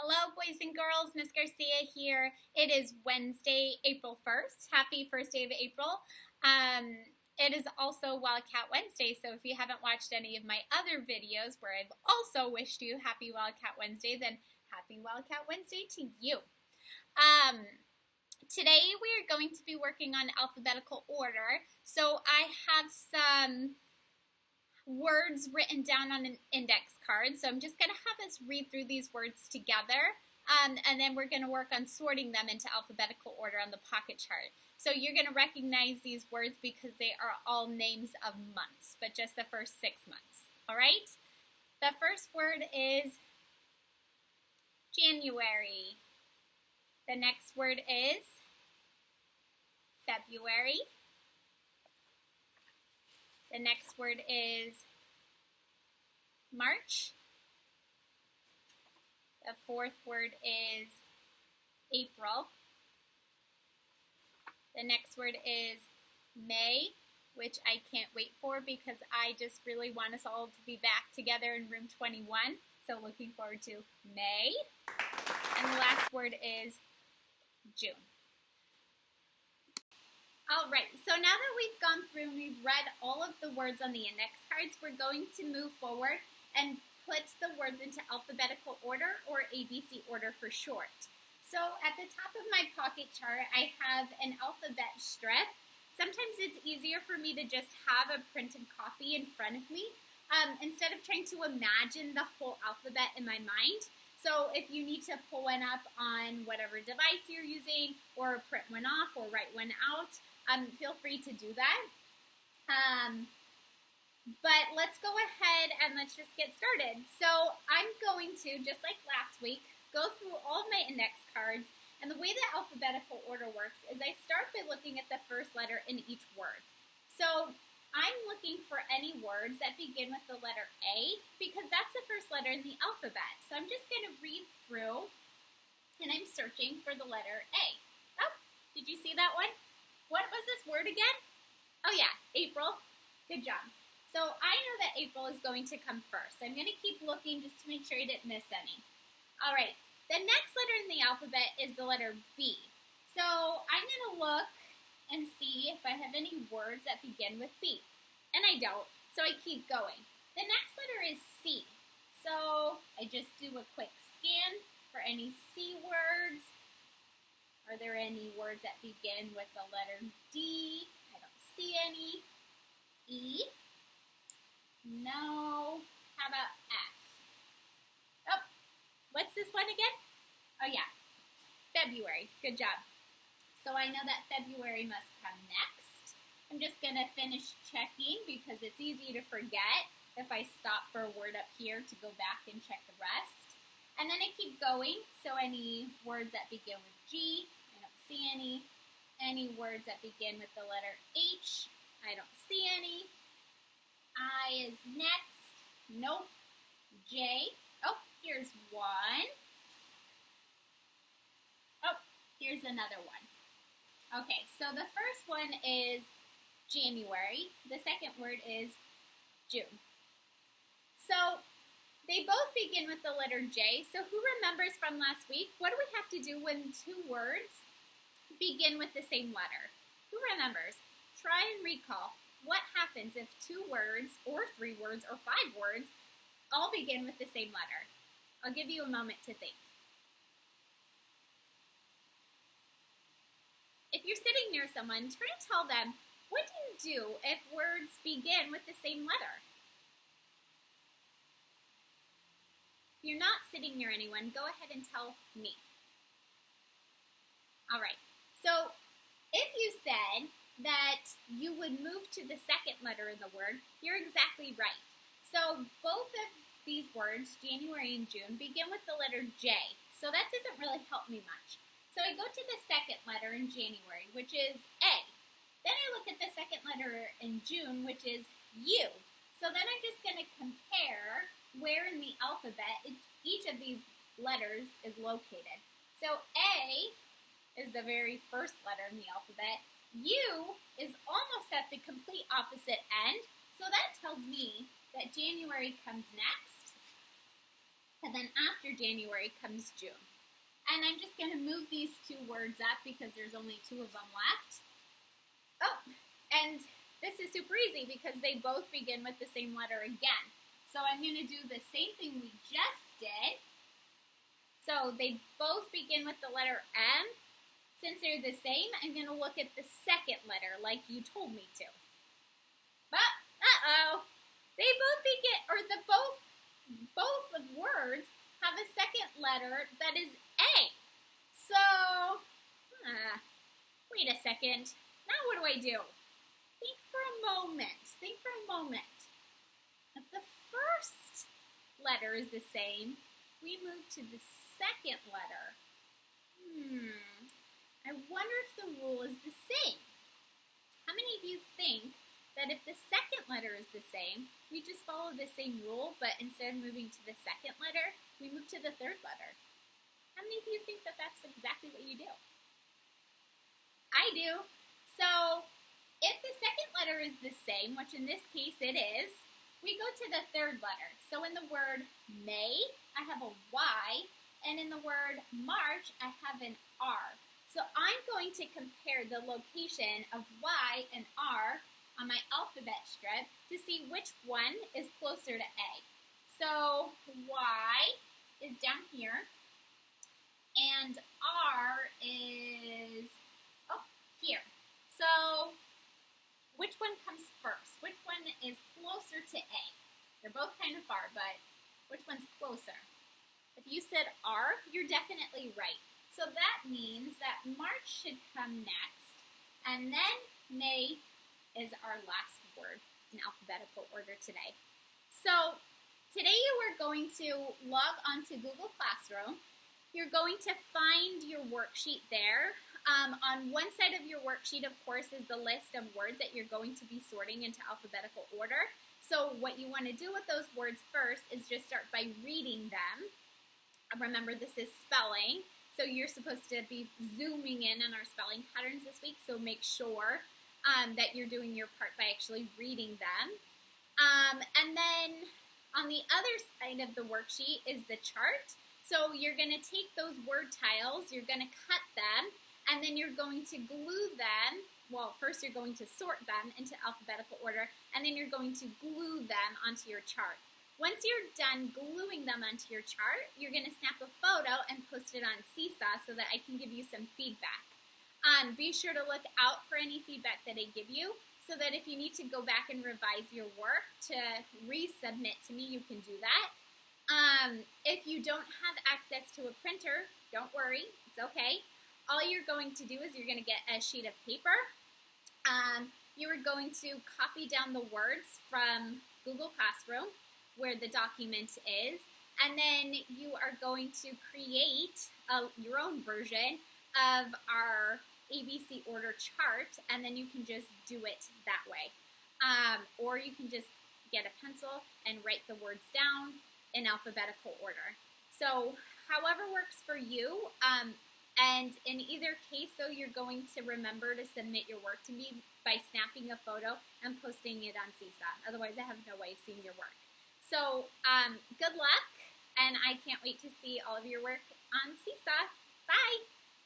Hello, boys and girls. Miss Garcia here. It is Wednesday, April 1st. Happy first day of April. It is also Wildcat Wednesday, so if you haven't watched any of my other videos where I've also wished you Happy Wildcat Wednesday, then Happy Wildcat Wednesday to you. Today we are going to be working on alphabetical order, so I have some words written down on an index card. So I'm just going to have us read through these words together, and then we're going to work on sorting them into alphabetical order on the pocket chart. So you're going to recognize these words because they are all names of months, but just the first 6 months. All right? The first word is January. The next word is February. The next word is March. The fourth word is April. The next word is May, which I can't wait for because I just really want us all to be back together in room 21. So looking forward to May. And the last word is June. All right, so now that we've gone through and we've read all of the words on the index cards, we're going to move forward and put the words into alphabetical order, or ABC order for short. So at the top of my pocket chart, I have an alphabet strip. Sometimes it's easier for me to just have a printed copy in front of me instead of trying to imagine the whole alphabet in my mind. So if you need to pull one up on whatever device you're using, or print one off, or write one out, feel free to do that. But let's go ahead and let's just get started. So I'm going to, just like last week, go through all of my index cards. And the way the alphabetical order works is I start by looking at the first letter in each word. So I'm looking for any words that begin with the letter A because that's the first letter in the alphabet. So I'm just going to read through and I'm searching for the letter A. Oh, did you see that one? What was this word again? Oh yeah, April. Good job. So I know that April is going to come first. I'm going to keep looking just to make sure I didn't miss any. All right, the next letter in the alphabet is the letter B. So I'm going to look and see if I have any words that begin with B. And I don't, so I keep going. The next letter is C. So I just do a quick scan for any C words. Are there any words that begin with the letter D? I don't see any. E? No. How about F? Oh, what's this one again? Oh yeah, February. Good job. So I know that February must come next. I'm just going to finish checking because it's easy to forget if I stop for a word up here to go back and check the rest. And then I keep going. So any words that begin with G, I don't see any. Any words that begin with the letter H, I don't see any. I is next. Nope. J. Oh, here's one. Oh, here's another one. Okay, so the first one is January. The second word is June. So they both begin with the letter J. So who remembers from last week? What do we have to do when two words begin with the same letter? Who remembers? Try and recall. What happens if two words, or three words, or five words all begin with the same letter? I'll give you a moment to think. If you're sitting near someone, try and tell them, what do you do if words begin with the same letter? If you're not sitting near anyone, go ahead and tell me. All right, so if you said that you would move to the second letter in the word, you're exactly right. So both of these words, January and June, begin with the letter J. So that doesn't really help me much. So I go to the second letter in January, which is A. Then I look at the second letter in June, which is U. So then I'm just going to compare where in the alphabet each of these letters is located. So A is the very first letter in the alphabet. U is almost at the complete opposite end, so that tells me that January comes next. and then after January comes June. And I'm just going to move these two words up because there's only two of them left. Oh, and this is super easy because they both begin with the same letter again. So I'm going to do the same thing we just did. So they both begin with the letter M. Since they're the same, I'm going to look at the second letter like you told me to. But, they both begin, or both of words have a second letter that is A. So, wait a second. Now what do I do? Think for a moment. If the first letter is the same, we move to the second letter. I wonder if the rule is the same. How many of you think that if the second letter is the same, we just follow the same rule, but instead of moving to the second letter, we move to the third letter? How many of you think that that's exactly what you do? I do. So if the second letter is the same, which in this case it is, we go to the third letter. So in the word May, I have a Y, and in the word March, I have an R. So I'm going to compare the location of Y and R on my alphabet strip to see which one is closer to A. So Y is down here, and R is here. So which one comes first? Which one is closer to A? They're both kind of far, but which one's closer? If you said R, you're definitely right. So that means that March should come next, and then May is our last word in alphabetical order today. So today you are going to log onto Google Classroom. You're going to find your worksheet there. On one side of your worksheet, of course, is the list of words that you're going to be sorting into alphabetical order. So what you want to do with those words first is just start by reading them. Remember, this is spelling, so you're supposed to be zooming in on our spelling patterns this week, so make sure that you're doing your part by actually reading them. And then on the other side of the worksheet is the chart. So you're going to take those word tiles, you're going to cut them, and then you're going to glue them. Well, first you're going to sort them into alphabetical order, and then you're going to glue them onto your chart. Once you're done gluing them onto your chart, you're going to snap a photo and post it on Seesaw so that I can give you some feedback. Be sure to look out for any feedback that I give you so that if you need to go back and revise your work to resubmit to me, you can do that. If you don't have access to a printer, don't worry, it's okay. All you're going to do is you're going to get a sheet of paper. You are going to copy down the words from Google Classroom, where the document is, and then you are going to create your own version of our ABC order chart, and then you can just do it that way. Or you can just get a pencil and write the words down in alphabetical order. So however works for you, and in either case, though, you're going to remember to submit your work to me by snapping a photo and posting it on Seesaw. Otherwise, I have no way of seeing your work. So good luck, and I can't wait to see all of your work on Seesaw. Bye!